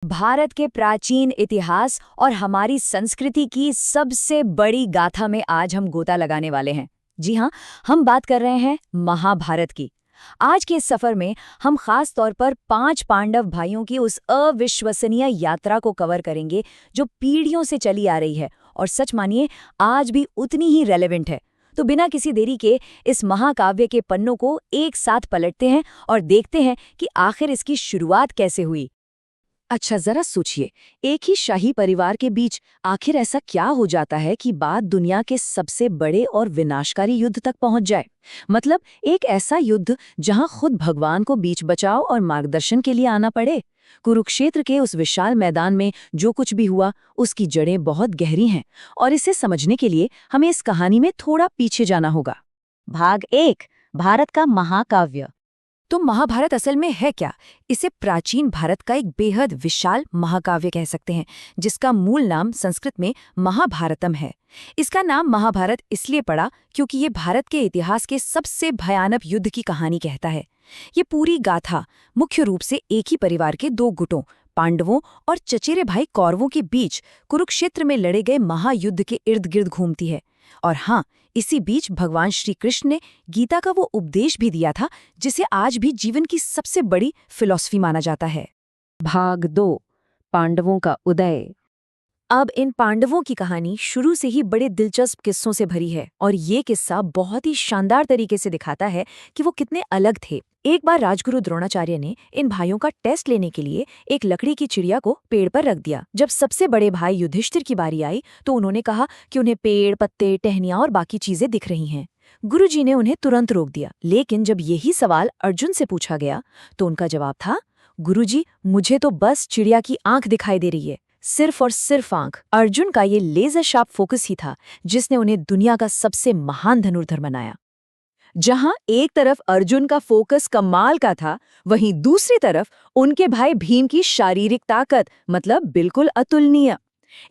भारत के प्राचीन इतिहास और हमारी संस्कृति की सबसे बड़ी गाथा में आज हम गोता लगाने वाले हैं। जी हाँ, हम बात कर रहे हैं महाभारत की। आज के इस सफर में हम खास तौर पर 5 पांडव भाइयों की उस अविश्वसनीय यात्रा को कवर करेंगे जो पीढ़ियों से चली आ रही है और सच मानिए आज भी उतनी ही रेलेवेंट है। तो बिना किसी देरी के इस महाकाव्य के पन्नों को एक साथ पलटते हैं और देखते हैं कि आखिर इसकी शुरुआत कैसे हुई। अच्छा जरा सोचिए, एक ही शाही परिवार के बीच आखिर ऐसा क्या हो जाता है कि बात दुनिया के सबसे बड़े और विनाशकारी युद्ध तक पहुंच जाए। मतलब एक ऐसा युद्ध जहां खुद भगवान को बीच बचाव और मार्गदर्शन के लिए आना पड़े। कुरुक्षेत्र के उस विशाल मैदान में जो कुछ भी हुआ उसकी जड़ें बहुत गहरी हैं और इसे समझने के लिए हमें इस कहानी में थोड़ा पीछे जाना होगा। भाग 1, भारत का महाकाव्य। तो महाभारत असल में है क्या? इसे प्राचीन भारत का एक बेहद विशाल महाकाव्य कह सकते हैं, जिसका मूल नाम संस्कृत में महाभारतम है। इसका नाम महाभारत इसलिए पड़ा क्योंकि ये भारत के इतिहास के सबसे भयानक युद्ध की कहानी कहता है। ये पूरी गाथा मुख्य रूप से एक ही परिवार के 2 गुटों, पांडवों और चचेरे भाई कौरवों के बीच कुरुक्षेत्र में लड़े गए महायुद्ध के इर्द गिर्द घूमती है। और हाँ, इसी बीच भगवान श्री कृष्ण ने गीता का वो उपदेश भी दिया था जिसे आज भी जीवन की सबसे बड़ी फिलॉसफी माना जाता है। भाग 2, पांडवों का उदय। अब इन पांडवों की कहानी शुरू से ही बड़े दिलचस्प किस्सों से भरी है और ये किस्सा बहुत ही शानदार तरीके से दिखाता है कि वो कितने अलग थे। एक बार राजगुरु द्रोणाचार्य ने इन भाइयों का टेस्ट लेने के लिए एक लकड़ी की चिड़िया को पेड़ पर रख दिया। जब सबसे बड़े भाई युधिष्ठिर की बारी आई तो उन्होंने कहा कि उन्हें पेड़, पत्ते, टहनियां और बाकी चीजें दिख रही हैं। गुरुजी ने उन्हें तुरंत रोक दिया, लेकिन जब यही सवाल अर्जुन से पूछा गया तो उनका जवाब था, गुरुजी, मुझे तो बस चिड़िया की आंख दिखाई दे रही है, सिर्फ और सिर्फ आंख। अर्जुन का ये लेजर शार्प फोकस ही था जिसने उन्हें दुनिया का सबसे महान धनुर्धर बनाया। जहां एक तरफ अर्जुन का फोकस कमाल का था, वहीं दूसरी तरफ उनके भाई भीम की शारीरिक ताकत मतलब बिल्कुल अतुलनीय।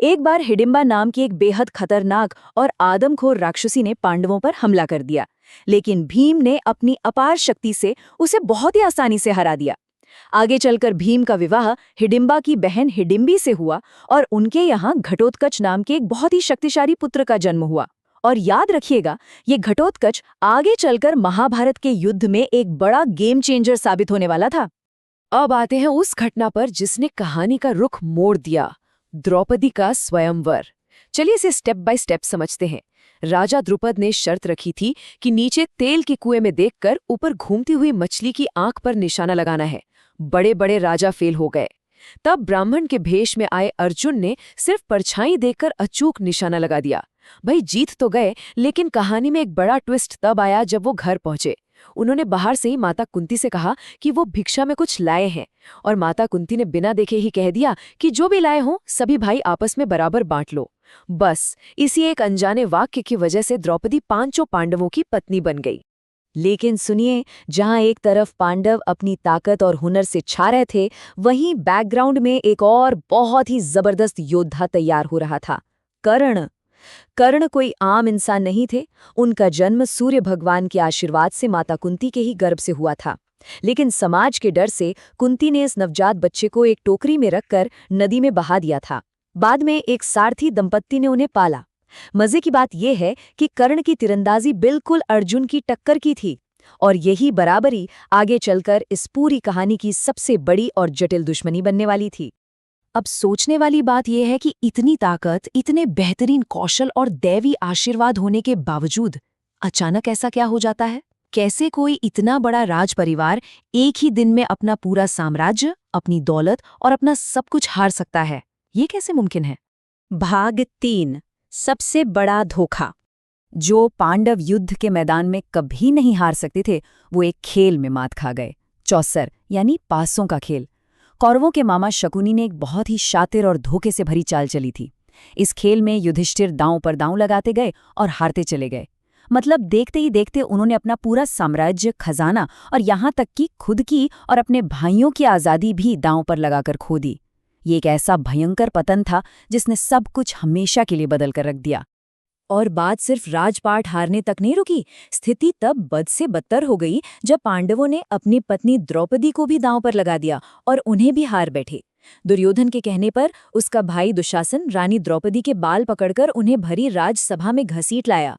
एक बार हिडिंबा नाम की एक बेहद खतरनाक और आदमखोर राक्षसी ने पांडवों पर हमला कर दिया, लेकिन भीम ने अपनी अपार शक्ति से उसे बहुत ही आसानी से हरा दिया। आगे चलकर भीम का विवाह हिडिंबा की बहन हिडिंबी से हुआ और उनके यहाँ घटोत्कच नाम के एक बहुत ही शक्तिशाली पुत्र का जन्म हुआ। और याद रखिएगा, ये घटोत्कच आगे चलकर महाभारत के युद्ध में एक बड़ा गेम चेंजर साबित होने वाला था। अब आते हैं उस घटना पर जिसने कहानी का रुख मोड़ दिया, द्रौपदी का स्वयंवर। चलिए इसे स्टेप बाय स्टेप समझते हैं। राजा द्रुपद ने शर्त रखी थी कि नीचे तेल के कुएं में देखकर ऊपर घूमती हुई मछली की आंख पर निशाना लगाना है। बड़े बड़े राजा फेल हो गए। तब ब्राह्मण के भेष में आए अर्जुन ने सिर्फ परछाई देखकर अचूक निशाना लगा दिया। भाई जीत तो गए, लेकिन कहानी में एक बड़ा ट्विस्ट तब आया जब वो घर पहुंचे। उन्होंने बाहर से ही माता कुंती से कहा कि वो भिक्षा में कुछ लाए हैं, और माता कुंती ने बिना देखे ही कह दिया कि जो भी लाए हों सभी भाई आपस में बराबर बांट लो। बस इसी एक अनजाने वाक्य की वजह से द्रौपदी 5 पांडवों की पत्नी बन गई। लेकिन सुनिए, जहां एक तरफ पांडव अपनी ताकत और हुनर से छा रहे थे, वहीं बैकग्राउंड में एक और बहुत ही जबरदस्त योद्धा तैयार हो रहा था, कर्ण। कर्ण कोई आम इंसान नहीं थे। उनका जन्म सूर्य भगवान के आशीर्वाद से माता कुंती के ही गर्भ से हुआ था। लेकिन समाज के डर से कुंती ने इस नवजात बच्चे को एक टोकरी में रखकर नदी में बहा दिया था। बाद में एक सारथी दंपत्ति ने उन्हें पाला। मजे की बात यह है कि कर्ण की तीरंदाजी बिल्कुल अर्जुन की टक्कर की थी, और यही बराबरी आगे चलकर इस पूरी कहानी की सबसे बड़ी और जटिल दुश्मनी बनने वाली थी। अब सोचने वाली बात यह है कि इतनी ताकत, इतने बेहतरीन कौशल और दैवी आशीर्वाद होने के बावजूद अचानक ऐसा क्या हो जाता है? कैसे कोई इतना बड़ा राज परिवार एक ही दिन में अपना पूरा साम्राज्य, अपनी दौलत और अपना सब कुछ हार सकता है? ये कैसे मुमकिन है? भाग 3, सबसे बड़ा धोखा। जो पांडव युद्ध के मैदान में कभी नहीं हार सकते थे, वो एक खेल में मात खा गए। चौसर यानी पासों का खेल। कौरवों के मामा शकुनी ने एक बहुत ही शातिर और धोखे से भरी चाल चली थी। इस खेल में युधिष्ठिर दांव पर दांव लगाते गए और हारते चले गए। मतलब देखते ही देखते उन्होंने अपना पूरा साम्राज्य, खजाना और यहाँ तक कि खुद की और अपने भाइयों की आज़ादी भी दांव पर लगाकर खो दी। ये एक ऐसा भयंकर पतन था जिसने सब कुछ हमेशा के लिए बदल कर रख दिया। और बात सिर्फ राजपाट हारने तक नहीं रुकी। स्थिति तब बद से बदतर हो गई जब पांडवों ने अपनी पत्नी द्रौपदी को भी दांव पर लगा दिया और उन्हें भी हार बैठे। दुर्योधन के कहने पर उसका भाई दुशासन रानी द्रौपदी के बाल पकड़कर उन्हें भरी राजसभा में घसीट लाया।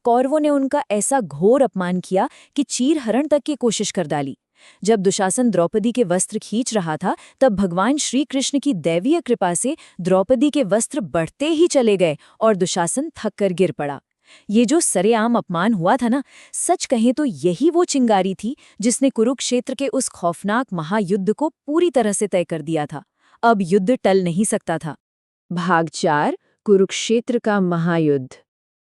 कौरवों ने उनका ऐसा घोर अपमान किया कि चीरहरण तक की कोशिश कर डाली। जब दुशासन द्रौपदी के वस्त्र खींच रहा था, तब भगवान श्री कृष्ण की दैवीय कृपा से द्रौपदी के वस्त्र बढ़ते ही चले गए और दुशासन थक कर गिर पड़ा। ये जो सरेआम अपमान हुआ था ना, सच कहें तो यही वो चिंगारी थी जिसने कुरुक्षेत्र के उस खौफनाक महायुद्ध को पूरी तरह से तय कर दिया था। अब युद्ध टल नहीं सकता था। भाग 4 कुरुक्षेत्र का महायुद्ध।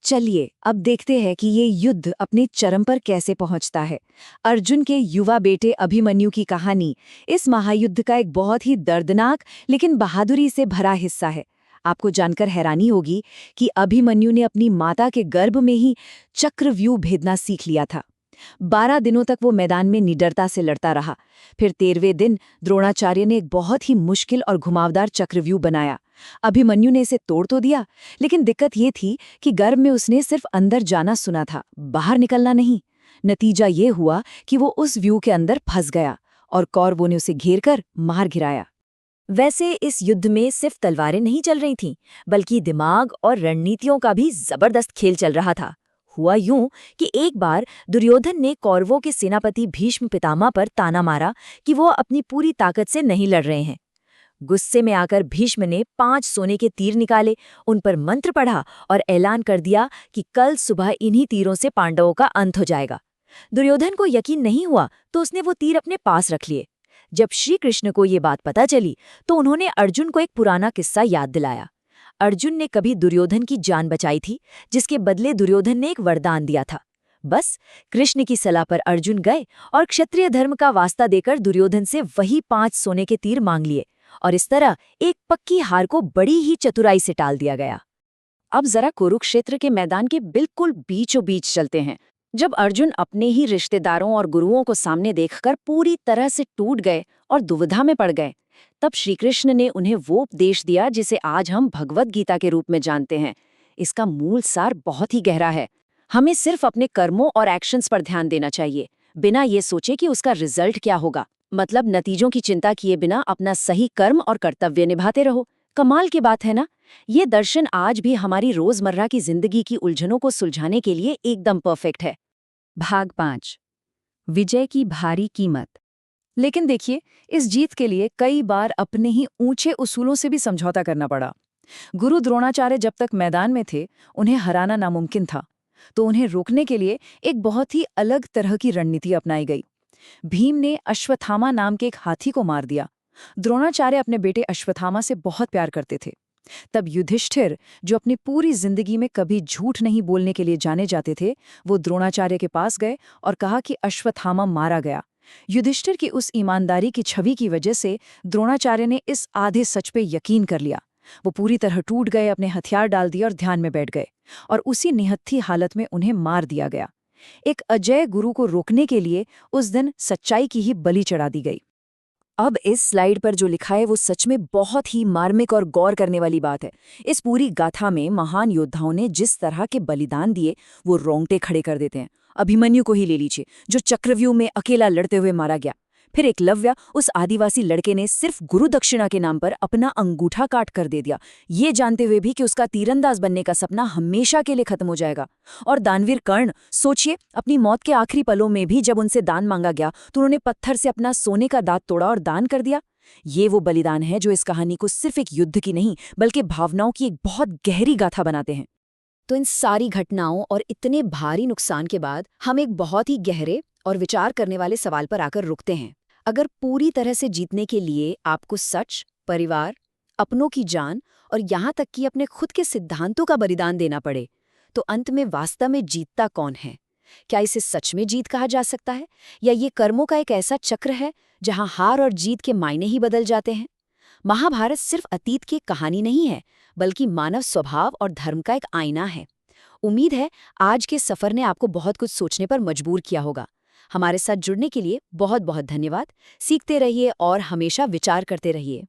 चलिए अब देखते हैं कि ये युद्ध अपने चरम पर कैसे पहुंचता है। अर्जुन के युवा बेटे अभिमन्यु की कहानी इस महायुद्ध का एक बहुत ही दर्दनाक लेकिन बहादुरी से भरा हिस्सा है। आपको जानकर हैरानी होगी कि अभिमन्यु ने अपनी माता के गर्भ में ही चक्रव्यूह भेदना सीख लिया था। 12 दिनों तक वो मैदान में निडरता से लड़ता रहा। फिर 13वें दिन द्रोणाचार्य ने एक बहुत ही मुश्किल और घुमावदार चक्रव्यूह बनाया। अभिमन्यु ने इसे तोड़ तो दिया, लेकिन दिक्कत ये थी कि गर्भ में उसने सिर्फ अंदर जाना सुना था, बाहर निकलना नहीं। नतीजा ये हुआ कि वो उस व्यूह के अंदर फंस गया और कौरवों ने उसे घेरकर मार गिराया। वैसे इस युद्ध में सिर्फ तलवारें नहीं चल रही थीं, बल्कि दिमाग और रणनीतियों का भी जबरदस्त खेल चल रहा था। हुआ यूं कि एक बार दुर्योधन ने कौरवों के सेनापति भीष्म पितामह पर ताना मारा कि वो अपनी पूरी ताकत से नहीं लड़ रहे हैं। गुस्से में आकर भीष्म ने 5 सोने के तीर निकाले, उन पर मंत्र पढ़ा और ऐलान कर दिया कि कल सुबह इन्हीं तीरों से पांडवों का अंत हो जाएगा। दुर्योधन को यकीन नहीं हुआ तो उसने वो तीर अपने पास रख लिए। जब श्री कृष्ण को ये बात पता चली तो उन्होंने अर्जुन को एक पुराना किस्सा याद दिलाया। अर्जुन ने कभी दुर्योधन की जान बचाई थी, जिसके बदले दुर्योधन ने एक वरदान दिया था। बस कृष्ण की सलाह पर अर्जुन गए और क्षत्रिय धर्म का वास्ता देकर दुर्योधन से वही 5 सोने के तीर मांग लिए और इस तरह एक पक्की हार को बड़ी ही चतुराई से टाल दिया गया। अब जरा कुरुक्षेत्र के मैदान के बिल्कुल बीचों बीच चलते हैं। जब अर्जुन अपने ही रिश्तेदारों और गुरुओं को सामने देखकर पूरी तरह से टूट गए और दुविधा में पड़ गए, तब श्रीकृष्ण ने उन्हें वो उपदेश दिया जिसे आज हम भगवद गीता के रूप में जानते हैं। इसका मूल सार बहुत ही गहरा है। हमें सिर्फ अपने कर्मों और एक्शंस पर ध्यान देना चाहिए, बिना ये सोचे कि उसका रिजल्ट क्या होगा। मतलब नतीजों की चिंता किए बिना अपना सही कर्म और कर्तव्य निभाते रहो। कमाल की बात है ना? ये दर्शन आज भी हमारी रोजमर्रा की जिंदगी की उलझनों को सुलझाने के लिए एकदम परफेक्ट है। भाग 5 विजय की भारी कीमत। लेकिन देखिए, इस जीत के लिए कई बार अपने ही ऊंचे उसूलों से भी समझौता करना पड़ा। गुरु द्रोणाचार्य जब तक मैदान में थे, उन्हें हराना नामुमकिन था, तो उन्हें रोकने के लिए एक बहुत ही अलग तरह की रणनीति अपनाई गई। भीम ने अश्वत्थामा नाम के एक हाथी को मार दिया। द्रोणाचार्य अपने बेटे अश्वत्थामा से बहुत प्यार करते थे। तब युधिष्ठिर, जो अपनी पूरी जिंदगी में कभी झूठ नहीं बोलने के लिए जाने जाते थे, वो द्रोणाचार्य के पास गए और कहा कि अश्वत्थामा मारा गया। युधिष्ठिर की उस ईमानदारी की छवि की वजह से द्रोणाचार्य ने इस आधे सच पे यकीन कर लिया। वो पूरी तरह टूट गए, अपने हथियार डाल दिए और ध्यान में बैठ गए, और उसी निहत्थी हालत में उन्हें मार दिया गया। एक अजय गुरु को रोकने के लिए उस दिन सच्चाई की ही बलि चढ़ा दी गई। अब इस स्लाइड पर जो लिखा है वो सच में बहुत ही मार्मिक और गौर करने वाली बात है। इस पूरी गाथा में महान योद्धाओं ने जिस तरह के बलिदान दिए, वो रोंगटे खड़े कर देते हैं। अभिमन्यु को ही ले लीजिए, जो चक्रव्यूह में अकेला लड़ते हुए मारा गया। फिर एकलव्य, उस आदिवासी लड़के ने सिर्फ गुरु दक्षिणा के नाम पर अपना अंगूठा काट कर दे दिया, ये जानते हुए भी कि उसका तीरंदाज बनने का सपना हमेशा के लिए खत्म हो जाएगा। और दानवीर कर्ण, सोचिए, अपनी मौत के आखिरी पलों में भी जब उनसे दान मांगा गया तो उन्होंने पत्थर से अपना सोने का दांत तोड़ा और दान कर दिया। ये वो बलिदान है जो इस कहानी को सिर्फ एक युद्ध की नहीं, बल्कि भावनाओं की एक बहुत गहरी गाथा बनाते हैं। तो इन सारी घटनाओं और इतने भारी नुकसान के बाद हम एक बहुत ही गहरे और विचार करने वाले सवाल पर आकर रुकते हैं। अगर पूरी तरह से जीतने के लिए आपको सच, परिवार, अपनों की जान और यहाँ तक कि अपने खुद के सिद्धांतों का बलिदान देना पड़े, तो अंत में वास्तव में जीतता कौन है? क्या इसे सच में जीत कहा जा सकता है, या ये कर्मों का एक ऐसा चक्र है जहाँ हार और जीत के मायने ही बदल जाते हैं? महाभारत सिर्फ अतीत की कहानी नहीं है, बल्कि मानव स्वभाव और धर्म का एक आईना है। उम्मीद है आज के सफर ने आपको बहुत कुछ सोचने पर मजबूर किया होगा। हमारे साथ जुड़ने के लिए बहुत बहुत धन्यवाद। सीखते रहिए और हमेशा विचार करते रहिए।